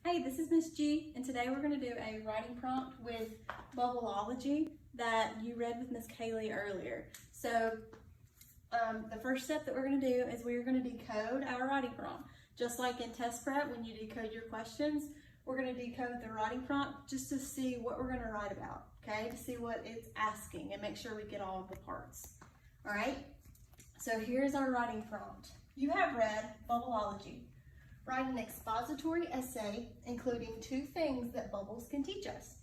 Hey, this is Miss G, and today we're going to do a writing prompt with Bubbleology that you read with Miss Kaylee earlier. So the first step that we're going to do is we're going to decode our writing prompt. Just like in test prep, when you decode your questions, we're going to decode the writing prompt just to see what we're going to write about, okay? To see what it's asking and make sure we get all of the parts. All right, so here's our writing prompt. You have read Bubbleology. Write an expository essay including 2 things that bubbles can teach us.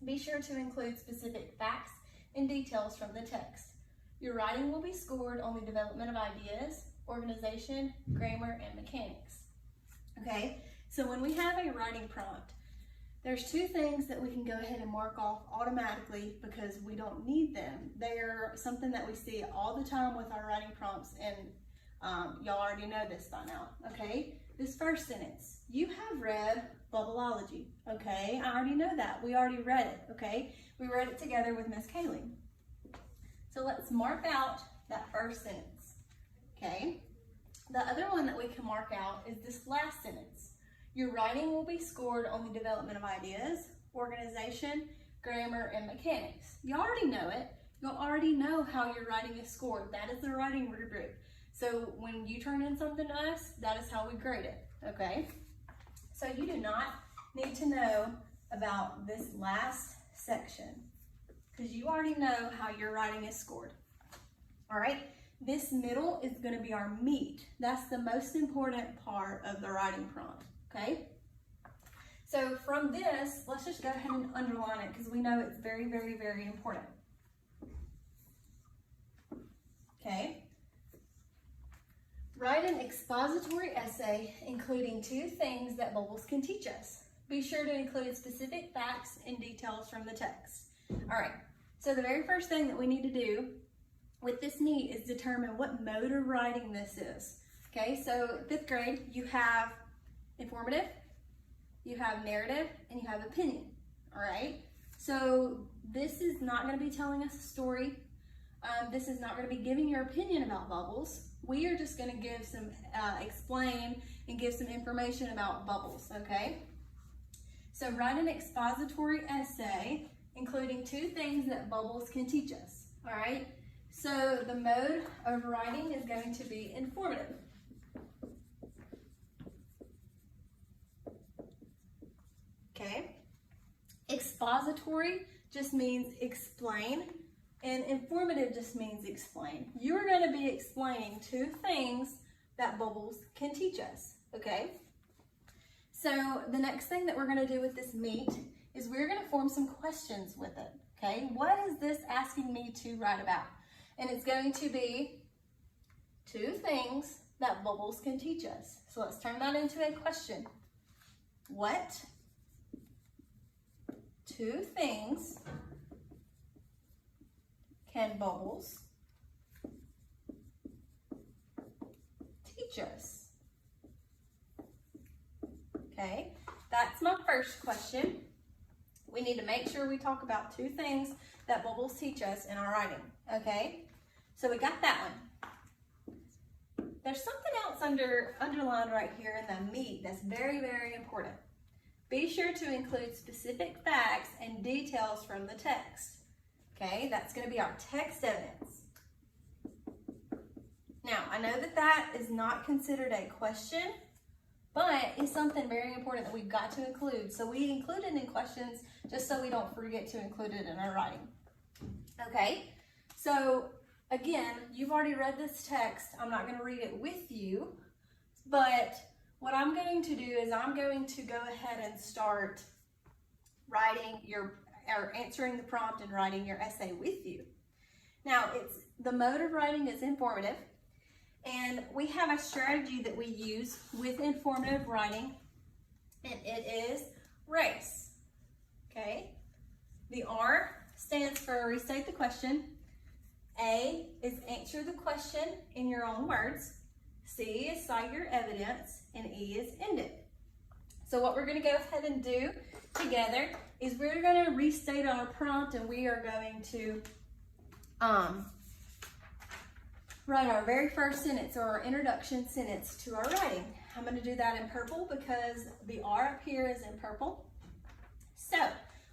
Be sure to include specific facts and details from the text. Your writing will be scored on the development of ideas, organization, grammar, and mechanics. Okay, so when we have a writing prompt, there's 2 things that we can go ahead and mark off automatically because we don't need them. They're something that we see all the time with our writing prompts, and y'all already know this by now, okay? This first sentence, you have read Bubbleology, okay? I already know that. We already read it, okay? We read it together with Miss Kaylee. So let's mark out that first sentence, okay? The other one that we can mark out is this last sentence. Your writing will be scored on the development of ideas, organization, grammar, and mechanics. You already know it. You'll already know how your writing is scored. That is the writing rubric. So when you turn in something to us, that is how we grade it, okay? So you do not need to know about this last section because you already know how your writing is scored, all right? This middle is gonna be our meat. That's the most important part of the writing prompt, okay? So from this, let's just go ahead and underline it because we know it's very, very, very important, okay? Write an expository essay including 2 things that bubbles can teach us. Be sure to include specific facts and details from the text. All right, so the very first thing that we need to do with this meat is determine what mode of writing this is. Okay, so 5th grade, you have informative, you have narrative, and you have opinion. All right, so this is not going to be telling us a story. This is not going to be giving your opinion about bubbles. We are just going to give some, explain and give some information about bubbles, okay? So write an expository essay including 2 things that bubbles can teach us, all right? So the mode of writing is going to be informative. Okay? Expository just means explain. And informative just means explain. You're going to be explaining 2 things that bubbles can teach us, okay? So the next thing that we're going to do with this meat is we're going to form some questions with it, okay? What is this asking me to write about? And it's going to be 2 things that bubbles can teach us. So let's turn that into a question. What 2 things can bubbles teach us? Okay, that's my first question. We need to make sure we talk about 2 things that bubbles teach us in our writing, okay? So we got that one. There's something else underlined right here in the meat that's very, very important. Be sure to include specific facts and details from the text. Okay, that's going to be our text evidence. Now, I know that that is not considered a question, but it's something very important that we've got to include. So we include it in questions just so we don't forget to include it in our writing. Okay, so again, you've already read this text. I'm not going to read it with you, but what I'm going to do is I'm going to go ahead and start writing or answering the prompt and writing your essay with you. Now, it's the mode of writing is informative, and we have a strategy that we use with informative writing, and it is RACE. Okay? The R stands for restate the question. A is answer the question in your own words. C is cite your evidence, and E is end it. So what we're going to go ahead and do together is we're going to restate our prompt, and we are going to write our very first sentence or our introduction sentence to our writing. I'm going to do that in purple because the R up here is in purple. So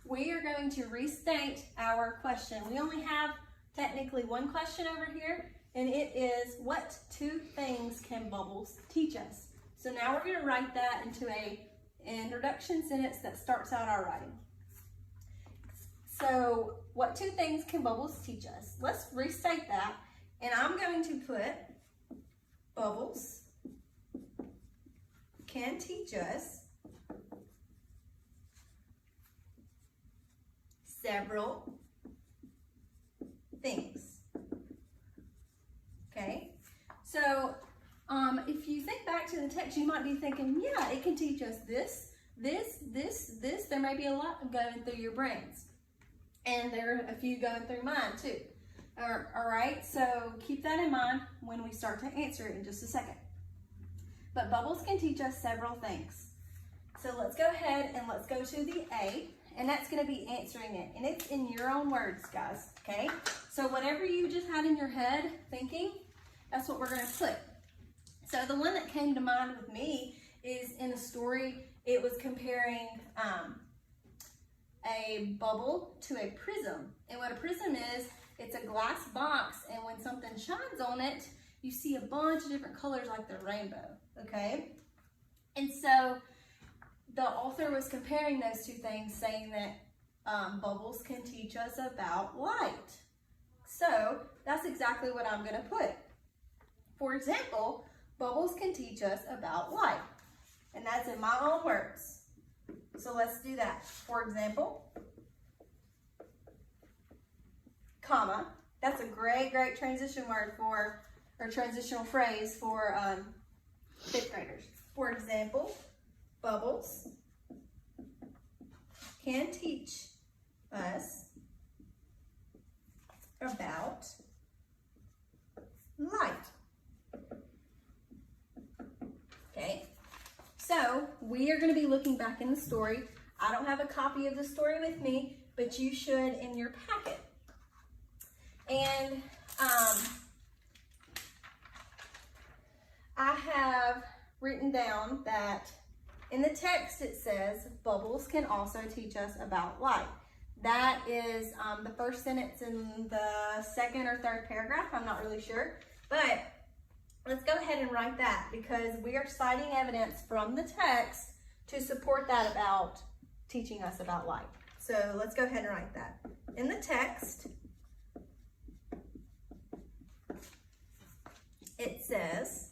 we are going to restate our question. We only have technically one question over here, and it is, what two things can bubbles teach us? So now we're going to write that into an introduction sentence that starts out our writing. So what two things can bubbles teach us? Let's restate that, and I'm going to put bubbles can teach us several things. Okay, so if you think back to the text, you might be thinking, yeah, it can teach us this, this, this, this. There may be a lot going through your brains, and there are a few going through mine too. All right, so keep that in mind when we start to answer it in just a second. But bubbles can teach us several things. So let's go ahead and let's go to the A, and that's going to be answering it. And it's in your own words, guys, okay? So whatever you just had in your head thinking, that's what we're going to put. So the one that came to mind with me is in a story, it was comparing a bubble to a prism. And what a prism is, it's a glass box, and when something shines on it, you see a bunch of different colors like the rainbow, okay? And so the author was comparing those two things, saying that bubbles can teach us about light. So that's exactly what I'm going to put. For example, bubbles can teach us about light, and that's in my own words. So let's do that. For example, comma. That's a great transition word for, or transitional phrase for 5th graders. For example, bubbles can teach us about light. Okay, so we are going to be looking back in the story. I don't have a copy of the story with me, but you should in your packet. And I have written down that in the text it says bubbles can also teach us about light. That is the first sentence in the second or third paragraph. I'm not really sure, but let's go ahead and write that because we are citing evidence from the text to support that about teaching us about light. So let's go ahead and write that. In the text, it says,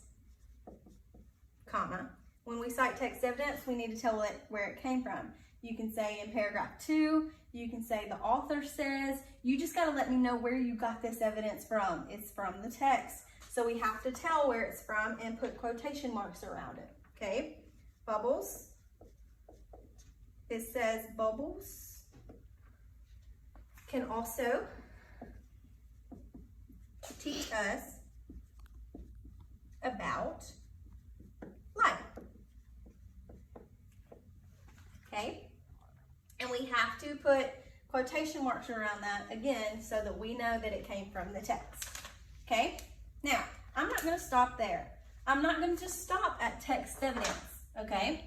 comma, when we cite text evidence, we need to tell it where it came from. You can say in paragraph 2, you can say the author says, you just got to let me know where you got this evidence from. It's from the text. So we have to tell where it's from and put quotation marks around it, okay? Bubbles. It says bubbles can also teach us about light. Okay? And we have to put quotation marks around that again so that we know that it came from the text. Okay? Now, I'm not going to stop there. I'm not going to just stop at text evidence. Okay?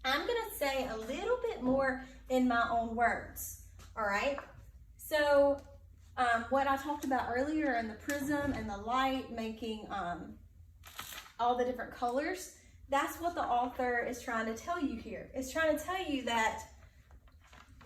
I'm going to say a little bit more in my own words. All right? So, what I talked about earlier in the prism and the light making all the different colors, that's what the author is trying to tell you here. It's trying to tell you that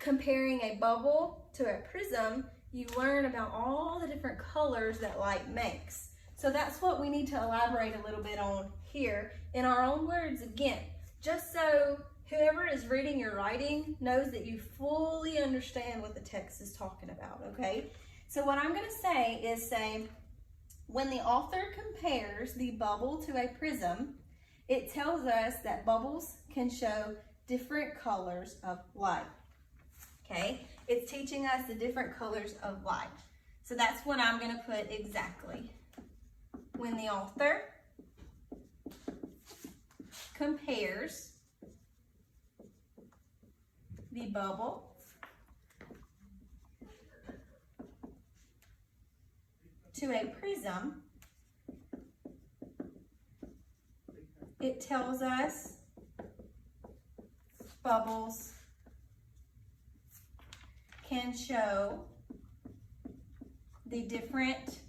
comparing a bubble to a prism, you learn about all the different colors that light makes. So that's what we need to elaborate a little bit on here in our own words again, just so whoever is reading your writing knows that you fully understand what the text is talking about, okay? So what I'm going to say is when the author compares the bubble to a prism, it tells us that bubbles can show different colors of light. Okay? It's teaching us the different colors of light. So that's what I'm going to put exactly. When the author compares the bubble to a prism, it tells us bubbles can show the different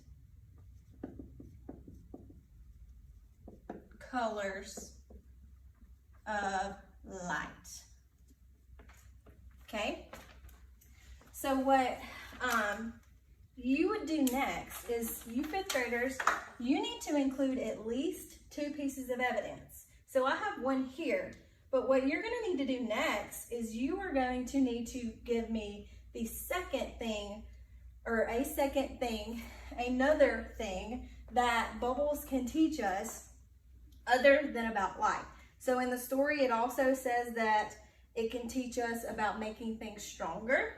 colors of light. Okay? So what you would do next is, you fifth graders, you need to include at least 2 pieces of evidence. So I have one here, but what you're going to need to do next is you are going to need to give me the second thing, or another thing that bubbles can teach us other than about light. So in the story, it also says that it can teach us about making things stronger.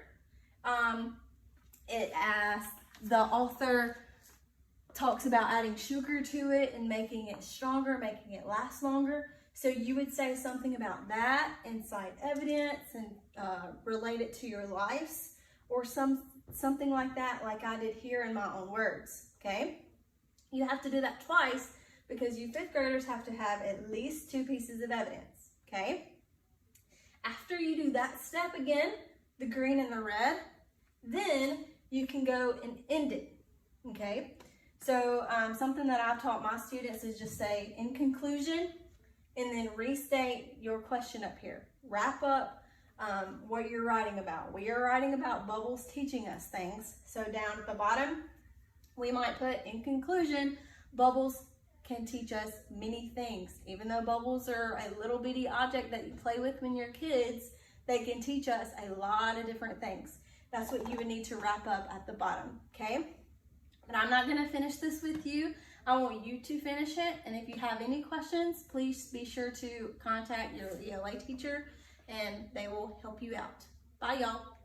The author talks about adding sugar to it and making it stronger, making it last longer. So you would say something about that and cite evidence and relate it to your lives, or something like that, like I did here in my own words, okay? You have to do that twice because you fifth graders have to have at least 2 pieces of evidence, okay? After you do that step again, the green and the red, then you can go and end it, okay? So something that I've taught my students is just say, in conclusion, and then restate your question up here. Wrap up what you're writing about. We are writing about bubbles teaching us things. So down at the bottom, we might put, in conclusion, bubbles can teach us many things. Even though bubbles are a little bitty object that you play with when you're kids, they can teach us a lot of different things. That's what you would need to wrap up at the bottom, okay? But I'm not gonna finish this with you. I want you to finish it, and if you have any questions, please be sure to contact your ELA teacher and they will help you out. Bye, y'all.